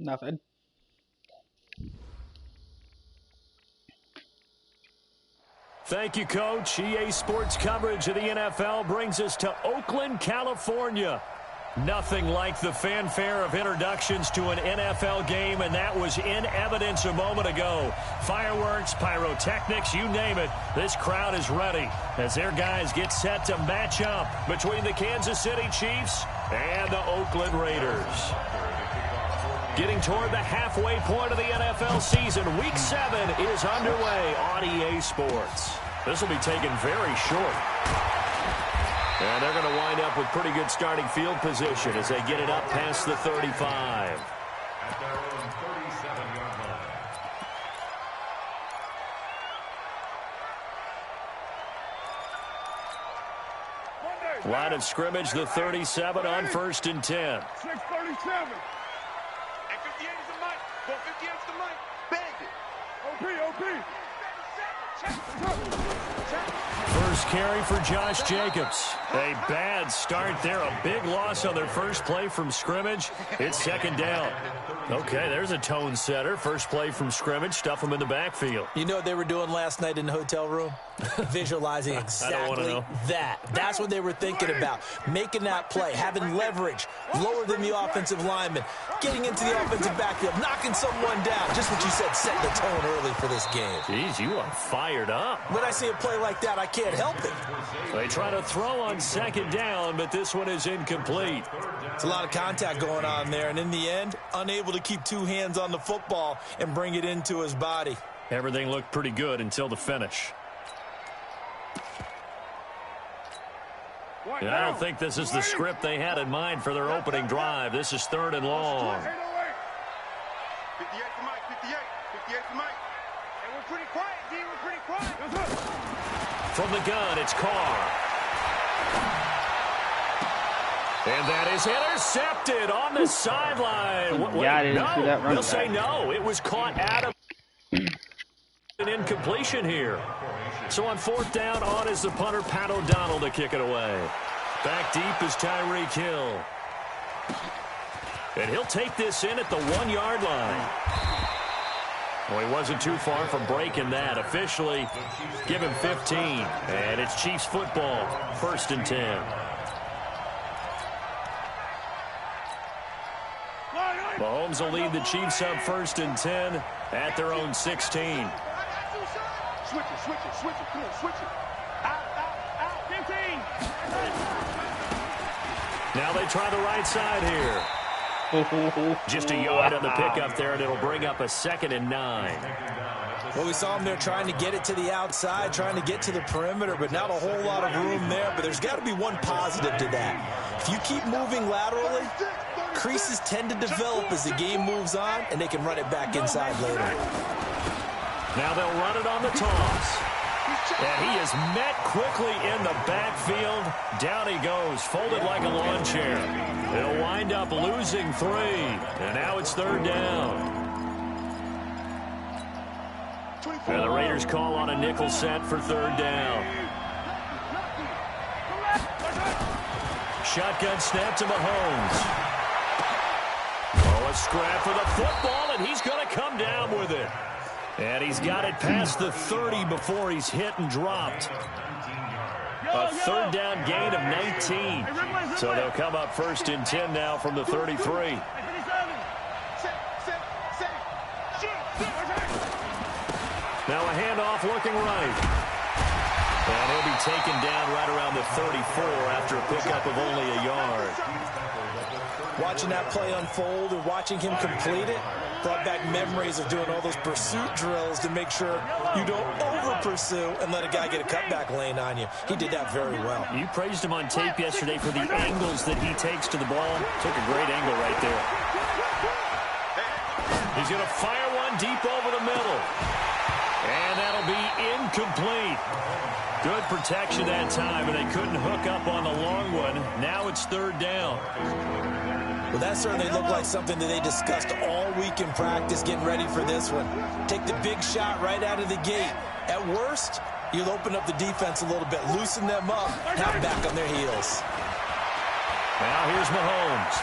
Nothing. Thank you, Coach. EA Sports coverage of the NFL brings us to Oakland, California. Nothing like the fanfare of introductions to an NFL game, and that was in evidence a moment ago. Fireworks, pyrotechnics, you name it. This crowd is ready as their guys get set to match up between the Kansas City Chiefs and the Oakland Raiders. Getting toward the halfway point of the NFL season, Week 7 is underway on EA Sports. This will be taken very short. And they're going to wind up with pretty good starting field position as they get it up past the 35. At their own 37-yard line. Line of scrimmage, the 37 on 1st and 10. 637. And 58 is the mic. 458 is the mic. Bang it. OP. First carry for Josh Jacobs. A bad start there. A big loss on their first play from scrimmage. It's 2nd down. Okay, there's a tone setter. First play from scrimmage. Stuff them in the backfield. You know what they were doing last night in the hotel room? Visualizing exactly that. That's what they were thinking about. Making that play, having leverage, lower than the offensive lineman, getting into the offensive backfield, knocking someone down. Just what you said, setting the tone early for this game. Jeez, you are fired up. When I see a play like that, I can't help it. They try to throw on 2nd down, but this one is incomplete. It's a lot of contact going on there, and in the end, unable to keep 2 hands on the football and bring it into his body. Everything looked pretty good until the finish. And I don't think this is the script they had in mind for their opening drive. This is 3rd and long. 58 to Mike. 58 to Mike. And we're pretty quiet, D. We're pretty quiet. From the gun, it's Carr. And that is intercepted on the sideline. Yeah, I didn't see that run They'll back. say no. It was caught out of an incompletion here. So on 4th down, on is the punter, Pat O'Donnell, to kick it away. Back deep is Tyreek Hill. And he'll take this in at the 1-yard line. Well, he wasn't too far from breaking that. Officially, give him 15. And it's Chiefs football, 1st and 10. Mahomes will lead the Chiefs up 1st and 10 at their own 16. Switch it. Come on, switch it. Out. 15. Now they try the right side here. Just a yard on the pickup there, and it'll bring up a 2nd and 9. Well, we saw him there trying to get it to the outside, trying to get to the perimeter, but not a whole lot of room there. But there's got to be one positive to that. If you keep moving laterally, creases tend to develop as the game moves on, and they can run it back inside later. Now they'll run it on the toss. And he is met quickly in the backfield. Down he goes, folded like a lawn chair. They'll wind up losing 3. And now it's 3rd down. And the Raiders call on a nickel set for 3rd down. Shotgun snap to Mahomes. Oh, a scrap for the football, and he's going to come down with it. And he's got it past the 30 before he's hit and dropped. A 3rd down gain of 19. So they'll come up 1st and 10 now from the 33. Now a handoff looking right. And he'll be taken down right around the 34 after a pickup of only a yard. Watching that play unfold and watching him complete it brought back memories of doing all those pursuit drills to make sure you don't over-pursue and let a guy get a cutback lane on you. He did that very well. You praised him on tape yesterday for the angles that he takes to the ball. Took a great angle right there. He's going to fire one deep over the middle. And that'll be incomplete. Good protection that time, and they couldn't hook up on the long one. Now it's 3rd down. Well, that certainly looked like something that they discussed all week in practice, getting ready for this one. Take the big shot right out of the gate. At worst, you'll open up the defense a little bit, loosen them up, have them back on their heels. Now here's Mahomes.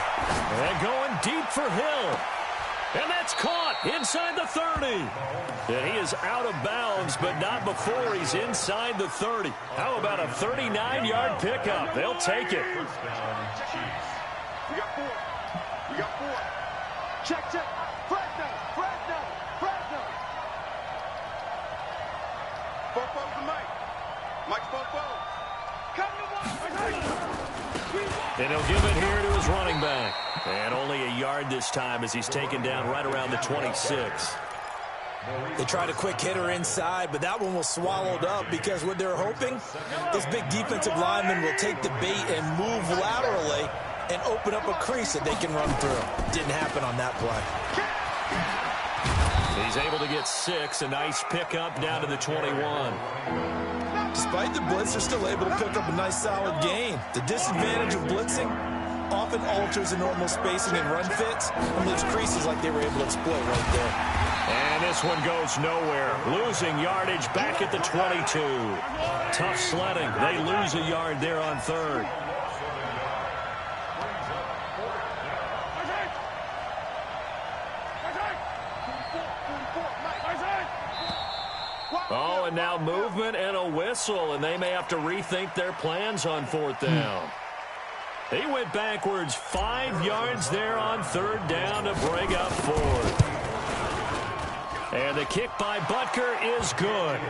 And going deep for Hill. And that's caught inside the 30. And he is out of bounds, but not before he's inside the 30. How about a 39-yard pickup? They'll take it. We got 4. We got 4. Check. Fresno. Fofo's the Mike. Mike's Fofo. Come to one. And he'll give it here to his running back. And only a yard this time as he's taken down right around the 26. They tried a quick hitter inside, but that one was swallowed up because what they're hoping, this big defensive lineman will take the bait and move laterally and open up a crease that they can run through. Didn't happen on that play. He's able to get 6. A nice pickup down to the 21. Despite the blitz, they're still able to pick up a nice solid gain. The disadvantage of blitzing often alters the normal spacing and run fits and leaves creases like they were able to exploit right there. And this one goes nowhere. Losing yardage back at the 22. Tough sledding. They lose a yard there on 3rd. Oh, and now movement and a whistle, and they may have to rethink their plans on 4th down. He went backwards 5 yards there on 3rd down to bring up 4th. And the kick by Butker is good.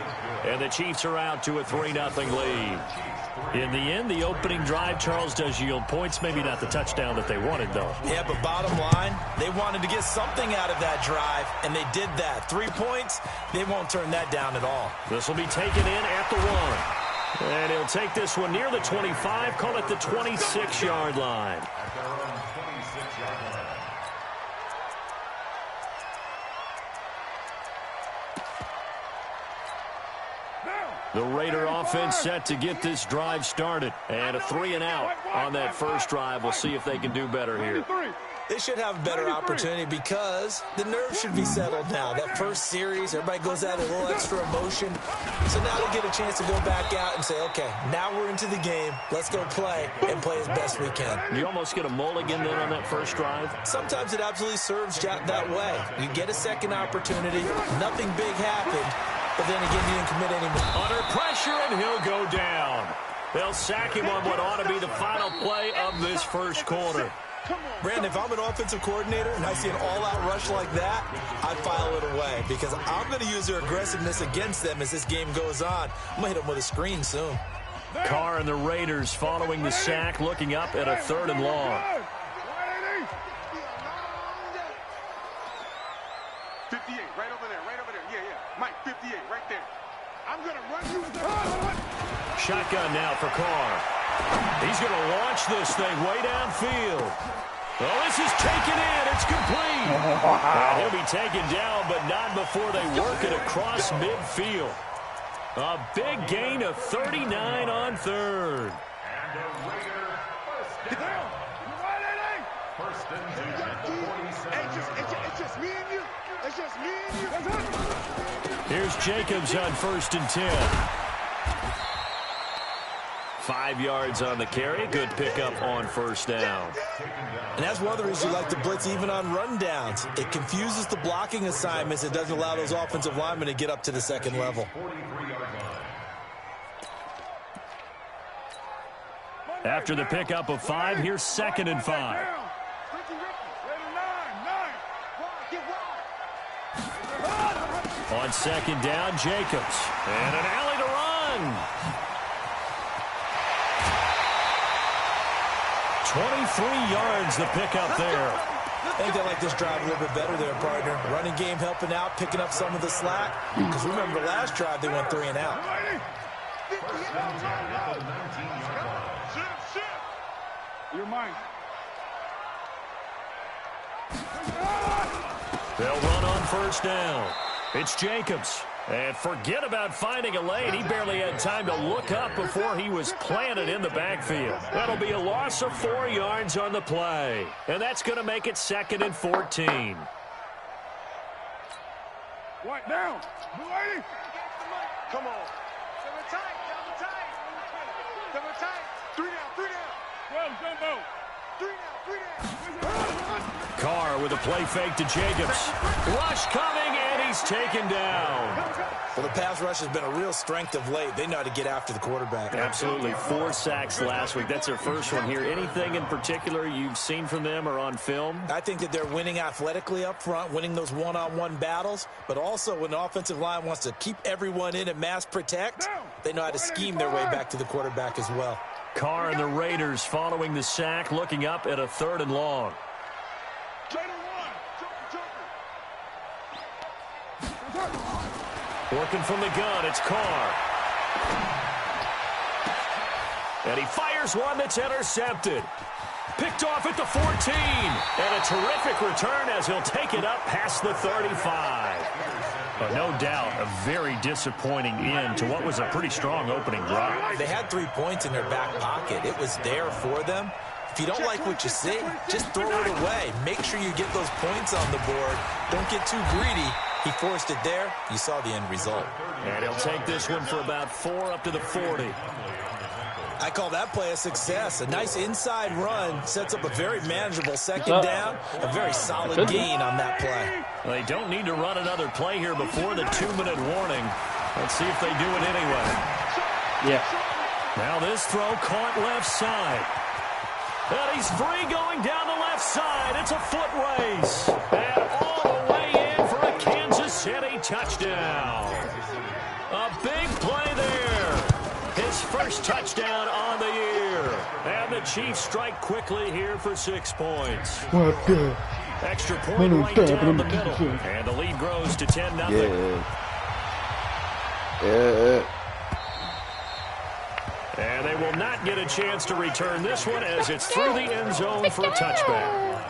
And the Chiefs are out to a 3-0 lead. In the end, the opening drive, Charles, does yield points. Maybe not the touchdown that they wanted, though. Yeah, but bottom line, they wanted to get something out of that drive, and they did that. 3 points, they won't turn that down at all. This will be taken in at the 1. And he'll take this one near the 25, call it the 26-yard line. The Raider offense set to get this drive started. And a 3-and-out on that first drive. We'll see if they can do better here. They should have a better opportunity because the nerves should be settled now. That first series, everybody goes out a little extra emotion. So now they get a chance to go back out and say, okay, now we're into the game. Let's go play and play as best we can. You almost get a mulligan then on that first drive? Sometimes it absolutely serves that way. You get a second opportunity. Nothing big happened. But then again, he didn't commit anymore. Under pressure, and he'll go down. They'll sack him on what ought to be the final play of this first quarter. Brandon, if I'm an offensive coordinator and I see an all-out rush like that, I'd file it away because I'm going to use their aggressiveness against them as this game goes on. I'm going to hit them with a screen soon. Carr and the Raiders following the sack, looking up at a 3rd and long. 58, right over there. Yeah. Mike, 58, right there. I'm going to run you. Shotgun now for Carr. He's going to launch this thing way downfield. Oh, this is taken in. It's complete. And he'll be taken down, but not before they work it across midfield. A big gain of 39 on 3rd. And the Raider first down. First and 10 at the 47. Hey, it's just me and you. It's just me and you. Here's Jacobs on 1st and 10. 5 yards on the carry. Good pickup on 1st down. And that's one of the reasons you like to blitz even on rundowns. It confuses the blocking assignments. It doesn't allow those offensive linemen to get up to the second level. After the pickup of 5, here's 2nd and 5. On 2nd down, Jacobs. And an alley to run. 23 yards the pickup there. I think they like this drive a little bit better there, partner. Running game helping out, picking up some of the slack. Because remember, the last drive, they went 3 and out. You're mine. They'll run on 1st down. It's Jacobs. And forget about finding a lane. He barely had time to look up before he was planted in the backfield. That'll be a loss of 4 yards on the play. And that's going to make it 2nd and 14. What now? Lady? Come on. Double tight. Double tight. 3 down. 12, Jumbo. 3 down. Carr with a play fake to Jacobs. Rush coming, and he's taken down. Well, the pass rush has been a real strength of late. They know how to get after the quarterback. Absolutely. 4 sacks last week. That's their first one here. Anything in particular you've seen from them or on film? I think that they're winning athletically up front, winning those one-on-one battles, but also when the offensive line wants to keep everyone in and mass protect, they know how to scheme their way back to the quarterback as well. Carr and the Raiders following the sack, looking up at a 3rd and long. Working from the gun, it's Carr. And he fires one that's intercepted. Picked off at the 14. And a terrific return as he'll take it up past the 35. But no doubt, a very disappointing end to what was a pretty strong opening drive. They had 3 points in their back pocket. It was there for them. If you don't like what you see, just throw it away. Make sure you get those points on the board. Don't get too greedy. He forced it there. You saw the end result. And he'll take this one for about 4 up to the 40. I call that play a success. A nice inside run sets up a very manageable 2nd down. A very solid gain on that play. Well, they don't need to run another play here before the 2-minute warning. Let's see if they do it anyway. Yeah. Now this throw caught left side. And he's free going down the left side. It's a foot race. And all the way in for a Kansas City touchdown. A big play there. His first touchdown on the year. And the Chiefs strike quickly here for 6 points. Extra point right down the middle. And the lead grows to 10-0. Yeah. And they will not get a chance to return this one as it's through the end zone for a touchback.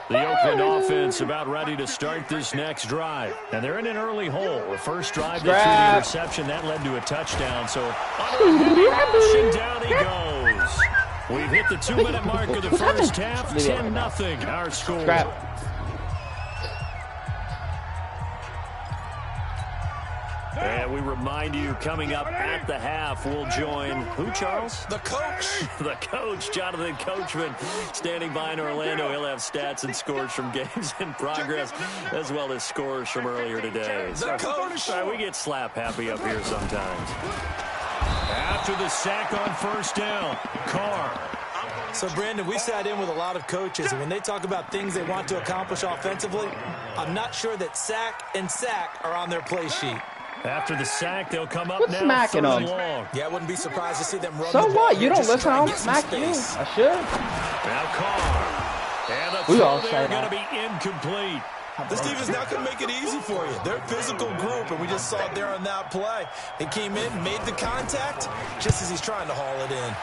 The Oakland offense about ready to start this next drive. And they're in an early hole. The first drive, they threw the interception. That led to a touchdown. So under a heavy rush, and down he goes. We've hit the 2-minute mark of the first half. 10-0 our score. And we remind you, coming up at the half, we'll join who, Charles? The coach. The coach, Jonathan Coachman, standing by in Orlando. He'll have stats and scores from games in progress, as well as scores from earlier today. The coach. We get slap happy up here sometimes. After the sack on 1st down, Carr. So, Brandon, we sat in with a lot of coaches, and when they talk about things they want to accomplish offensively, I'm not sure that sack and sack are on their play sheet. After the sack, they'll come up Quit now. smacking 3rd them. and long. Yeah, I wouldn't be surprised to see them run So the ball. what? You don't Just listen. try I and don't get some smack you. space. I should. Now Carr. And the We all throw say there that. going to be incomplete. This team is not going to make it easy for you. They're a physical group, and we just saw it there on that play. They came in, made the contact, just as he's trying to haul it in.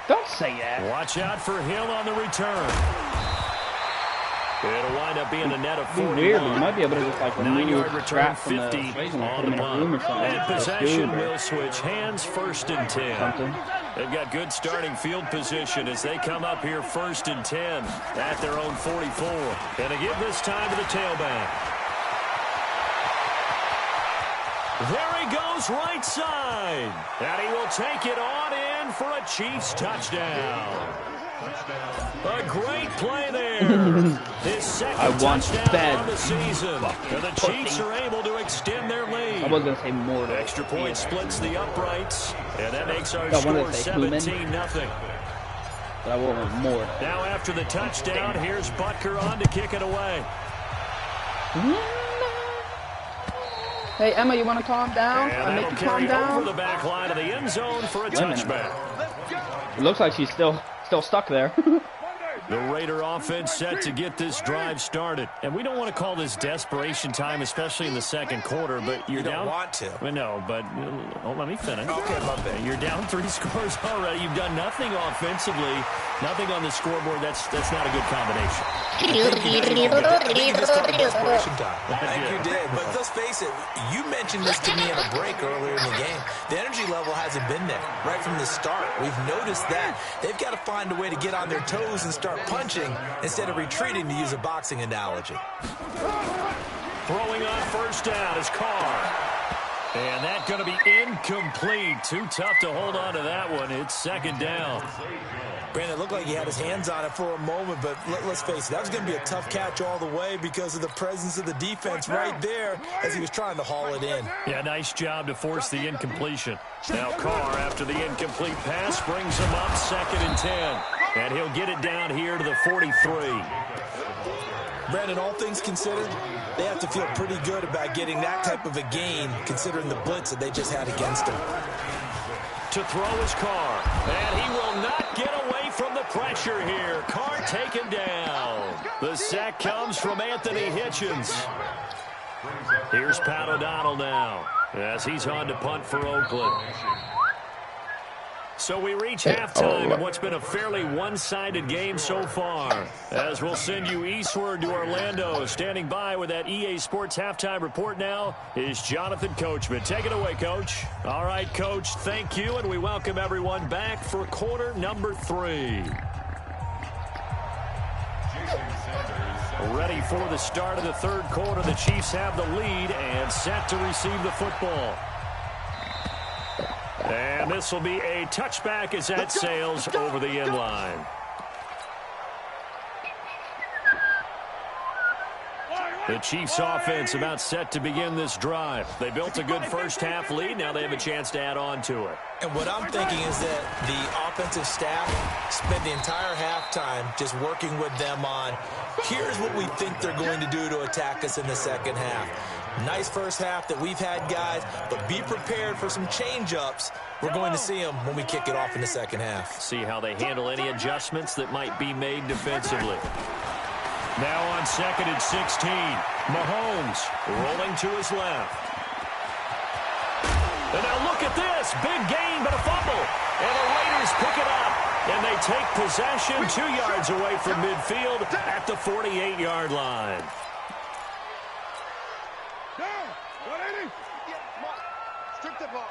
Don't say that. Watch out for Hill on the return. It'll wind up being a net of 41. Weird. We might be able to just like remove 9-yard return, crap from 50 the space and on put the them in a room or punt. something. And That's possession stupid. will switch hands, 1st and 10. Something. They've got good starting field position as they come up here 1st and 10 at their own 44. And to give this time to the tailback. There he goes right side. And he will take it on in for a Chiefs touchdown. A great play there. His second touchdown on the season. And the Chiefs are able to extend their lead. I was going to say more. The extra point splits the uprights, and that makes our I wanted score to say 17-0. But I want more. Now after the touchdown, here's Butker on to kick it away. Hey, Emma, you want to calm down? And I make that'll you calm carry over down? the back line of the end zone for a touchback. It looks like she's still stuck there. The Raider offense set to get this drive started. And we don't want to call this desperation time, especially in the second quarter, but you're down. You don't want to. Well, no, but let me finish. Okay, my bad. You're down 3 scores already. You've done nothing offensively, nothing on the scoreboard. That's not a good combination. I think you just called desperation time. I think you did. But let's face it, you mentioned this to me in a break earlier in the game. The energy level hasn't been there right from the start. We've noticed that. They've got to find a way to get on their toes and start punching instead of retreating, to use a boxing analogy. Throwing on 1st down is Carr. And that's going to be incomplete. Too tough to hold on to that one. It's second down. Brandon, it looked like he had his hands on it for a moment, but let's face it, that was going to be a tough catch all the way because of the presence of the defense right there as he was trying to haul it in. Yeah, nice job to force the incompletion. Now Carr, after the incomplete pass, brings him up 2nd and 10. And he'll get it down here to the 43. Brandon, all things considered, they have to feel pretty good about getting that type of a gain considering the blitz that they just had against them. To throw is Carr, and he will not get away from the pressure here. Carr taken down. The sack comes from Anthony Hitchens. Here's Pat O'Donnell now as he's on to punt for Oakland. So we reach halftime in what's been a fairly one-sided game so far. As we'll send you eastward to Orlando. Standing by with that EA Sports halftime report now is Jonathan Coachman. Take it away, Coach. All right, Coach, thank you, and we welcome everyone back for quarter number 3. Ready for the start of the third quarter. The Chiefs have the lead and set to receive the football. And this will be a touchback as that sails over the end line. The Chiefs offense about set to begin this drive. They built a good first half lead. Now they have a chance to add on to it. And what I'm thinking is that the offensive staff spent the entire halftime just working with them on, here's what we think they're going to do to attack us in the second half. Nice first half that we've had, guys, but be prepared for some change-ups. We're going to see them when we kick it off in the second half. See how they handle any adjustments that might be made defensively. Now on 2nd and 16, Mahomes rolling to his left. And now look at this. Big gain, but a fumble. And the Raiders pick it up. And they take possession 2 yards away from midfield at the 48-yard line. Strip the ball.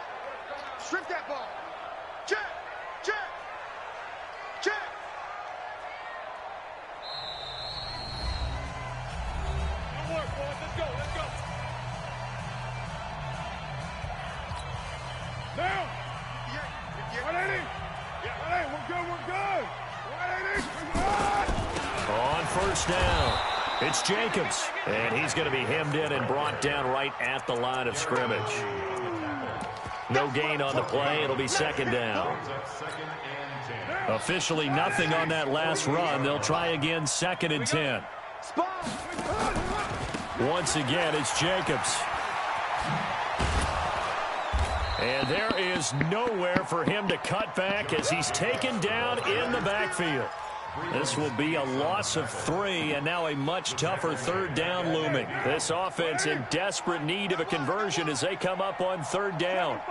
Strip that ball. Check. Check. Check. Good work, boys. Let's go. Let's go. Now. 180. 180. We're good. We're good. 180. On first down, it's Jacobs. And he's going to be hemmed in and brought down right at the line of scrimmage. No gain on the play. It'll be second down. Officially nothing on that last run. They'll try again 2nd and 10. Once again, it's Jacobs. And there is nowhere for him to cut back as he's taken down in the backfield. This will be a loss of 3, and now a much tougher third down looming. This offense in desperate need of a conversion as they come up on third down.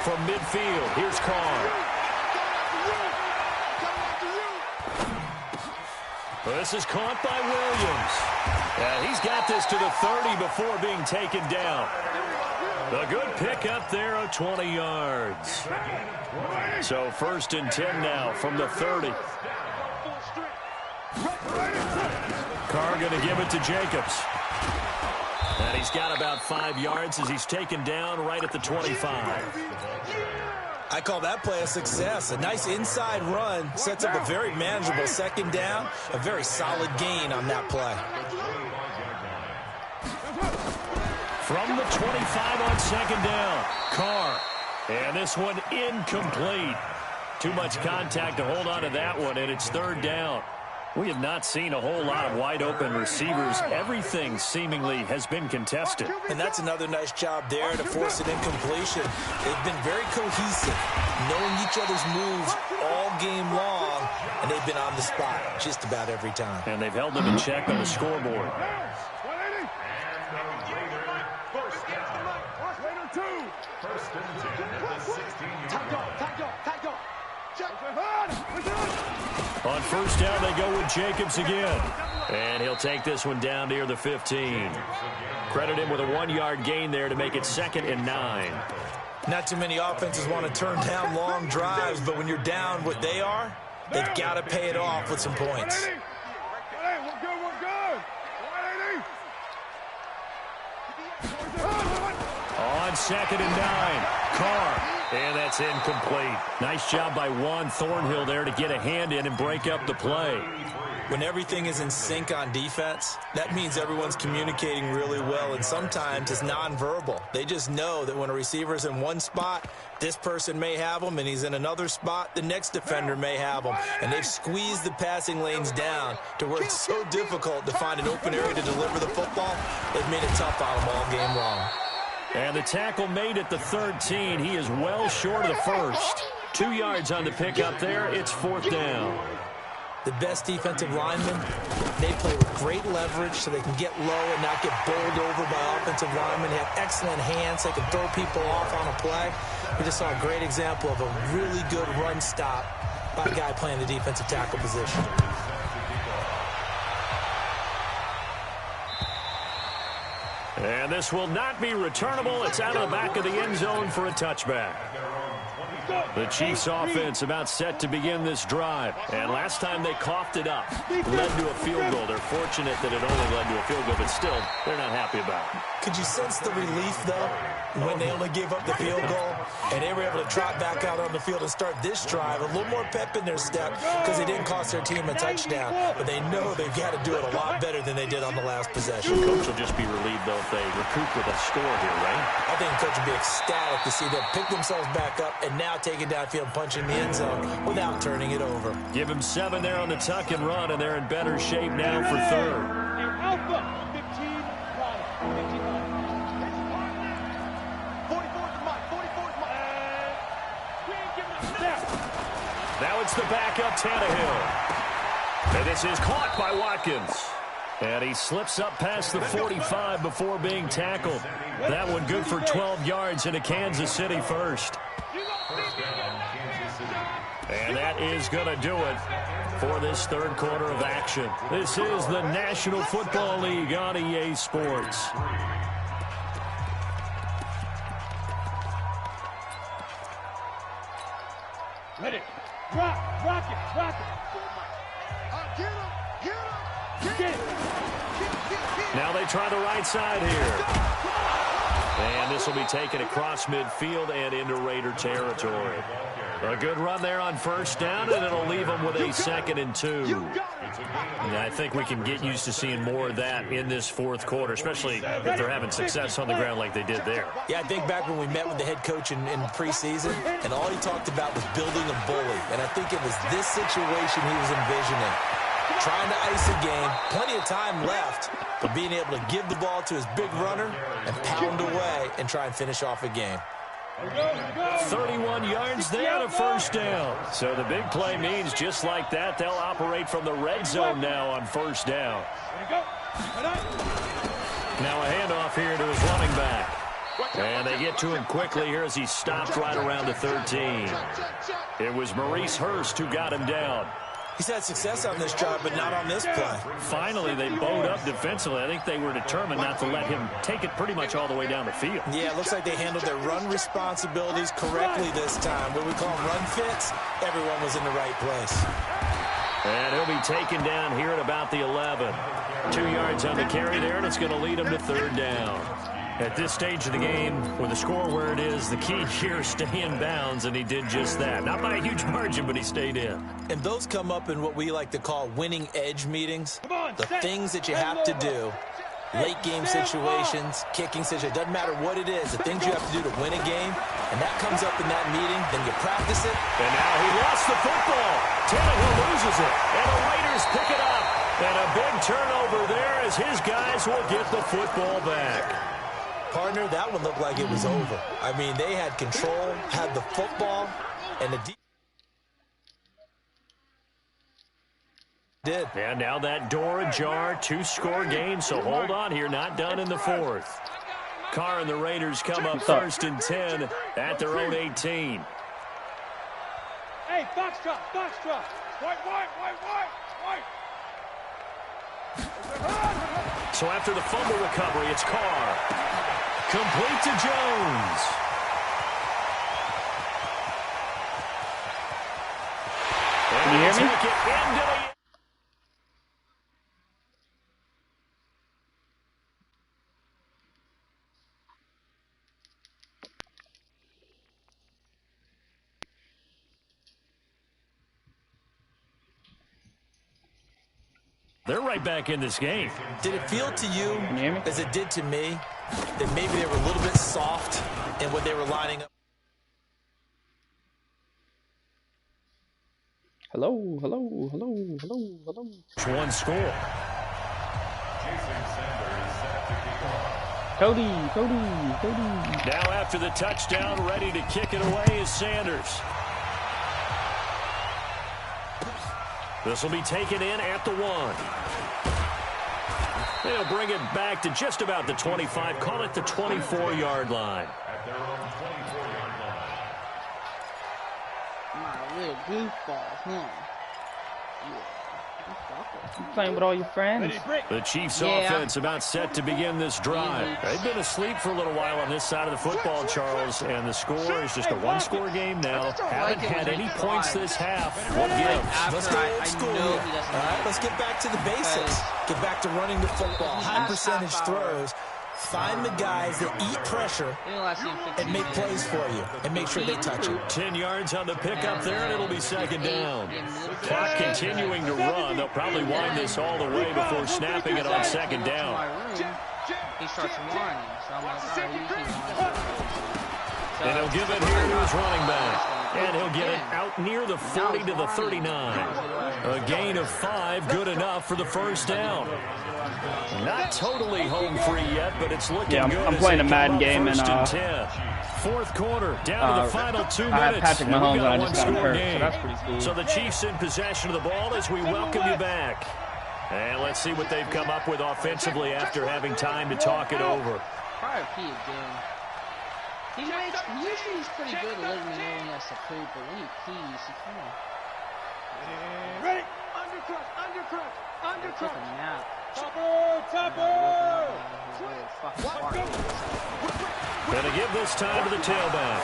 From midfield, here's Carr. This is caught by Williams. And he's got this to the 30 before being taken down. A good pickup there of 20 yards. So 1st and 10 now from the 30. Carr going to give it to Jacobs. And he's got about 5 yards as he's taken down right at the 25. I call that play a success. A nice inside run sets up a very manageable second down. A very solid gain on that play. From the 25 on second down, Carr. And this one incomplete. Too much contact to hold on to that one, and it's third down. We have not seen a whole lot of wide-open receivers. Everything seemingly has been contested. And that's another nice job there to force an incompletion. They've been very cohesive, knowing each other's moves all game long, and they've been on the spot just about every time. And they've held them in check on the scoreboard. On first down, they go with Jacobs again. And he'll take this one down near the 15. Credit him with a 1-yard gain there to make it 2nd and 9. Not too many offenses want to turn down long drives, but when you're down what they are, they've got to pay it off with some points. 2nd and 9. Carr. And that's incomplete. Nice job by Juan Thornhill there to get a hand in and break up the play. When everything is in sync on defense, that means everyone's communicating really well, and sometimes it's nonverbal. They just know that when a receiver's in one spot, this person may have him, and he's in another spot, the next defender may have him. And they've squeezed the passing lanes down to where it's so difficult to find an open area to deliver the football. They've made it tough on them all game long. And the tackle made at the 13. He is well short of the first. 2 yards on the pickup there. It's 4th down. The best defensive linemen, they play with great leverage so they can get low and not get bowled over by offensive linemen. They have excellent hands. They can throw people off on a play. We just saw a great example of a really good run stop by a guy playing the defensive tackle position. And this will not be returnable. It's out of the back of the end zone for a touchback. The Chiefs offense about set to begin this drive. And last time they coughed it up, led to a field goal. They're fortunate that it only led to a field goal, but still, they're not happy about it. Could you sense the relief, though, when they only gave up the field goal and they were able to trot back out on the field and start this drive? A little more pep in their step because they didn't cost their team a touchdown, but they know they've got to do it a lot better than they did on the last possession. The coach will just be relieved, though, if they recoup with a score here, right? I think the coach will be ecstatic to see them pick themselves back up and now take it downfield, punch in the end zone without turning it over. Give him 7 there on the tuck and run, and they're in better shape now for 3rd. Alpha, 15, 15. 44's the mark, 44's the mark. We ain't giving up snap. Now it's the backup Tannehill. And this is caught by Watkins. And he slips up past the 45 before being tackled. That one good for 12 yards into Kansas City first. And that is going to do it for this 3rd quarter of action. This is the National Football League on EA Sports. Ready. Rock it. Get him. Now they try the right side here. And this will be taken across midfield and into Raider territory. A good run there on 1st down, and it'll leave them with a 2nd and 2. And I think we can get used to seeing more of that in this 4th quarter, especially if they're having success on the ground like they did there. Yeah, I think back when we met with the head coach in preseason, and all he talked about was building a bully. And I think it was this situation he was envisioning. Trying to ice a game, plenty of time left, but being able to give the ball to his big runner and pound away and try and finish off a game. 31 yards there to 1st down. So the big play means just like that, they'll operate from the red zone now on 1st down. Now a handoff here to his running back. And they get to him quickly here as he stopped right around the 13. It was Maurice Hurst who got him down. He's had success on this drive, but not on this play. Finally, they bowed up defensively. I think they were determined not to let him take it pretty much all the way down the field. Yeah, it looks like they handled their run responsibilities correctly this time. What we call run fits, everyone was in the right place. And he'll be taken down here at about the 11. 2 yards on the carry there, and it's going to lead him to 3rd down. At this stage of the game, with the score where it is, the key here is stay in bounds, and he did just that. Not by a huge margin, but he stayed in. And those come up in what we like to call winning edge meetings. The things that you have to do, late game situations, kicking situations, doesn't matter what it is, the things you have to do to win a game, and that comes up in that meeting, then you practice it. And now he lost the football. Tannehill loses it, and the Raiders pick it up. And a big turnover there as his guys will get the football back. Partner, that one looked like it was over. I mean, they had control, had the football, and the did. And now that door ajar, 2-score game, so hold on here, not done in the 4th. Carr and the Raiders come up 1st and 10 at their own 18. Hey, Foxtrot. White. So after the fumble recovery, it's Carr. Complete to Jones. Can you hear me? Take it into the They're right back in this game. Did it feel to you, Can you hear me? as it did to me, that maybe they were a little bit soft in what they were lining up? Hello, hello, hello, hello, hello. One score. Cody. Now after the touchdown, ready to kick it away is Sanders. This will be taken in at the 1. They'll bring it back to just about the 25. Call it the 24-yard line. At their own 24-yard line. My little goofball, huh? Yeah. You playing with all your friends? The Chiefs offense about set to begin this drive. They've been asleep for a little while on this side of the football, Charles, and the score is just a one-score game now. Haven't had any points this half. What gives? Let's go old school here. All right, let's get back to the basics. Get back to running the football. High percentage throws. Find the guys that eat pressure and make plays for you and make sure they touch it. 10 yards on the pickup there, and it'll be second down. Clock continuing to run. They'll probably wind this all the way before snapping it on second down. He starts running, so I'm like, all right, And he'll give it here to his running back. And he'll get it out near the 40 to the 39. A gain of 5, good enough for the first down. Not totally home free yet, but it's looking good. I'm playing a Madden game, and 10. Fourth quarter, down to the final 2 minutes. I have Patrick Mahomes, and I just got him hurt, so that's pretty cool. So the Chiefs in possession of the ball as we welcome you back. And let's see what they've come up with offensively after having time to talk it over. Probably pee again. He usually he's pretty good at letting me know when he has to poop, but when he pees, he kind of... Ready? Undercut. Take a nap. Topper. Gonna give this time to the tailback.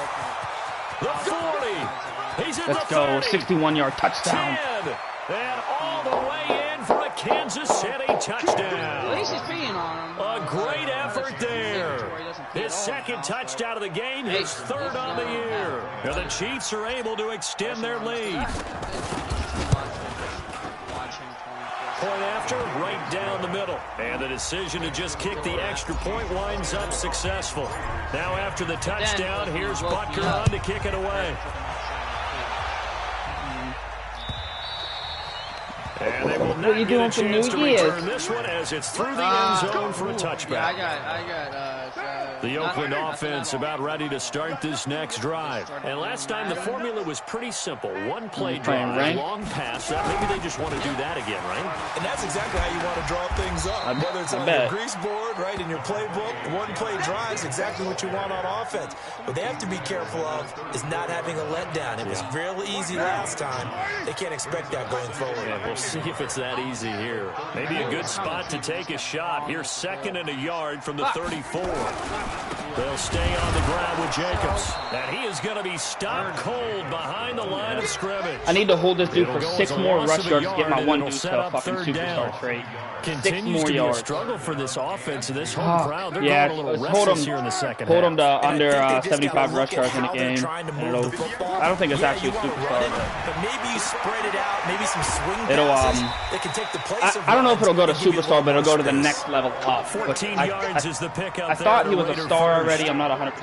The 40. He's at Let's the go. 30. 61-yard touchdown. 10. And all the way in for a Kansas City touchdown. At least he's peeing on him. A great effort there. His second touchdown of the game, his third on the year. And the Chiefs are able to extend their lead. Point after, right down the middle. And the decision to just kick the extra point winds up successful. Now after the touchdown, here's Butker on to kick it away. And they will not get a chance to return this one as it's through the end zone for a touchback. The Oakland offense about ready to start this next drive. And last time the formula was pretty simple. One play drive, long pass. Maybe they just want to do that again, right? And that's exactly how you want to draw things up. Whether it's on your grease board, right, in your playbook, one play drive is exactly what you want on offense. What they have to be careful of is not having a letdown. It was real easy last time. They can't expect that going forward. Yeah, we'll see if it's that easy here. Maybe a good spot to take a shot. Here's 2nd and a yard from the 34. They'll stay on the ground with Jacobs. And he is going to be stopped cold behind the line of scrimmage. I need to hold this dude for 6 more rush yards to get my one dude to a fucking superstar trait. Continues to be a struggle for this offense and this home crowd. They're going a little restless here in the second half. Hold him to under 75 rush yards in a game. I don't think it's actually a superstar. But maybe you spread it out, maybe some swing it'll, passes that can take the place of I don't know if it'll go to superstar, but it'll go to the next level up. 14 yards is the pickup. I thought he was a star already. I'm not 100%.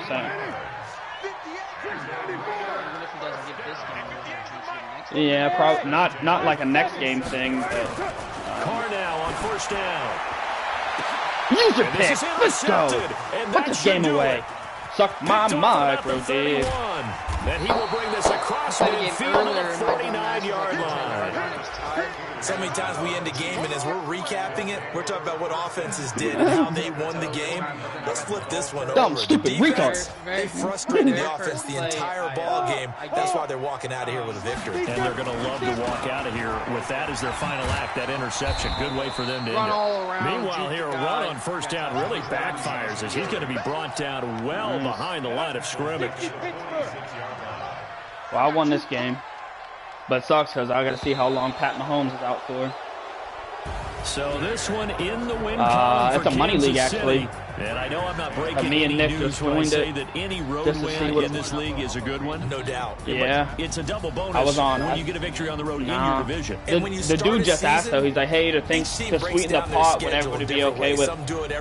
Yeah, probably not like a next game thing, but Carr now on first down. Use your pick. Let's go. Put this game away. Suck my micro dick. And he will bring this across midfield to the 49-yard line. So many times we end a game, and as we're recapping it, we're talking about what offenses did and how they won the game. Let's flip this one over. Dumb, stupid retard. They frustrated the offense the entire ball game. That's why they're walking out of here with a victory. And they're going to love to walk out of here with that as their final act, that interception. Good way for them to end it. Meanwhile, here, a run on first down really backfires as he's going to be brought down well behind the line of scrimmage. Well, I won this game. But it sucks because I got to see how long Pat Mahomes is out for. So this one in the win column for it's a money league, Kansas actually. City. And I know I'm not breaking me and any Nick news just when I joined say it that any road just to see win what in this league is a good one. No doubt. Yeah. It's a double bonus I was on. when you get a victory on the road in your division. The dude just asked, though. He's like, hey, to sweeten the pot, would everybody be okay with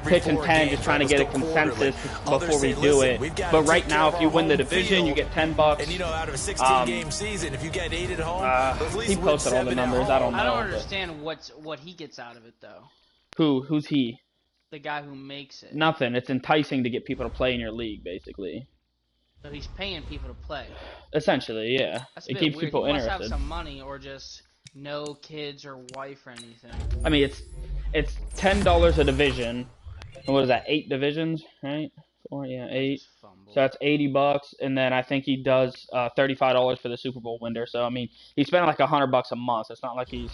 pitching 10, just trying to get a consensus before we do it. But right now, if you win the division, you get $10. And, you know, out of a 16-game season, if you get 8 at home, at least he posted all the numbers. I don't know. I don't understand what he gets out of it, though. Who's he? The guy who makes it. Nothing. It's enticing to get people to play in your league, basically. So he's paying people to play. Essentially, yeah. It keeps weird. people he interested. Must have some money or just no kids or wife or anything. I mean, it's $10 a division. And what is that? 8 divisions, right? 4, yeah, 8. So that's $80, and then I think he does $35 for the Super Bowl winner. So I mean, he's spending like $100 a month. It's not like he's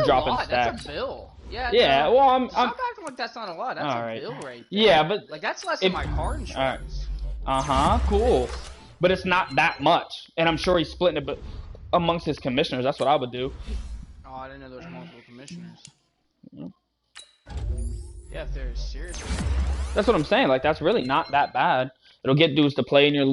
dropping stacks. That's a bill. Yeah. Yeah. Well, I'm stop acting like that's not a lot. That's a bill right there. Yeah, but like that's less than my car insurance. Cool. But it's not that much, and I'm sure he's splitting it amongst his commissioners. That's what I would do. Oh, I didn't know there was multiple commissioners. Yeah, if they're serious. That's what I'm saying. Like, that's really not that bad. It'll get dudes to play in your league.